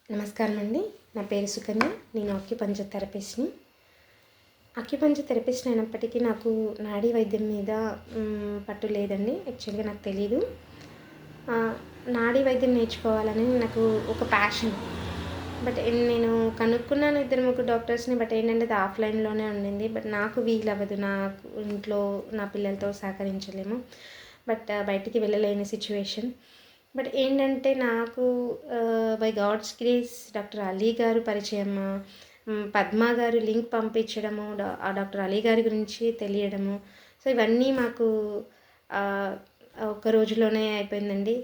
నమస్కారం అండి. నా పేరు సుకన్య. నేను అక్యుపంక్చర్ థెరపిస్ట్‌ని. అక్యుపంక్చర్ థెరపిస్ట్ అయినప్పటికీ నాకు నాడీ వైద్యం మీద పట్టు లేదండి. యాక్చువల్‌గా నాకు తెలీదు. నాడీ వైద్యం నేర్చుకోవాలని నాకు ఒక ప్యాషన్. బట్ నేను కనుక్కున్నాను 2, 3 డాక్టర్స్‌ని. బట్ ఏంటంటే అది ఆఫ్‌లైన్‌లోనే ఉండింది. బట్ నాకు వీలవ్వదు. నాకు ఇంట్లో నా పిల్లలతో సహకరించలేము. బట్ బయటికి వెళ్ళలేని సిట్యుయేషన్. బట్ ఏంటంటే నాకు by God's grace doctor Ali garu పరిచయం, పద్మ గారు లింక్ పంపించడము, ఆ డాక్టర్ అలీ గారి గురించి తెలియడము. సో, ఇవన్నీ మాకు ఆహ్, ఒక రోజులోనే అయిపోయిందండి.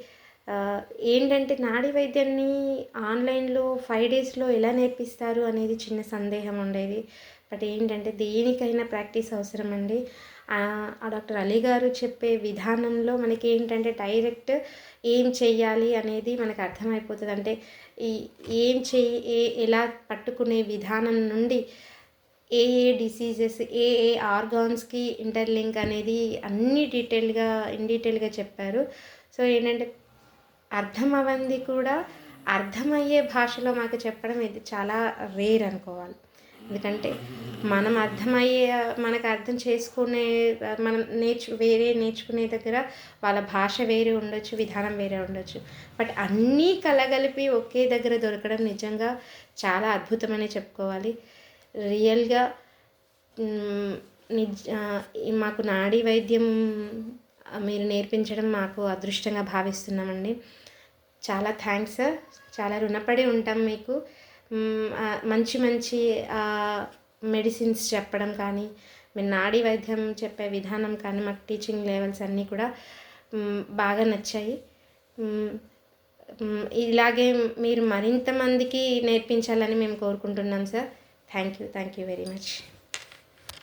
ఏంటంటే నాడీ వైద్యాన్ని ఆన్‌లైన్‌లో 5 డేస్‌లో ఎలా నేర్పిస్తారు అనేది చిన్న సందేహం ఉండేది. బట్ ఏంటంటే దేనికైనా ప్రాక్టీస్ అవసరమండి. ఆ డాక్టర్ అలీ గారు చెప్పే విధానంలో మనకేంటంటే డైరెక్ట్ ఏం చెయ్యాలి అనేది మనకు అర్థమైపోతది. అంటే ఈ ఏం చెయ్యి ఎలా పట్టుకునే విధానం నుండి ఏ డిసీజెస్ ఏ ఆర్గాన్స్‌కి ఇంటర్‌లింక్ అనేది అన్నీ ఇన్ డీటెయిల్‌గా చెప్పారు. సో, ఏంటంటే అర్థం అవ్వంది కూడా అర్థమయ్యే భాషలో మాకు చెప్పడం ఇది చాలా రేర్ అనుకోవాలి. ఎందుకంటే మనం అర్థమయ్యే మనకు అర్థం చేసుకునే మనం వేరే నేర్చుకునే దగ్గర వాళ్ళ భాష వేరే ఉండొచ్చు, విధానం వేరే ఉండొచ్చు. బట్ అన్నీ కలగలిపి ఒకే దగ్గర దొరకడం నిజంగా చాలా అద్భుతమనే చెప్పుకోవాలి. రియల్‌గా హ్మ్. మాకు నాడీ వైద్యం మీరు నేర్పించడం మాకు అదృష్టంగా భావిస్తున్నామండి. చాలా థాంక్స్ సార్. చాలా రుణపడి ఉంటాం మీకు. మంచి మంచి మెడిసిన్స్ చెప్పడం కానీ, మీరు నాడీ వైద్యం చెప్పే విధానం కానీ, మాకు టీచింగ్ లెవెల్స్ అన్నీ కూడా బాగా నచ్చాయి. ఇలాగే మీరు మరింత మందికి నేర్పించాలని మేము కోరుకుంటున్నాం sir. Thank you very much.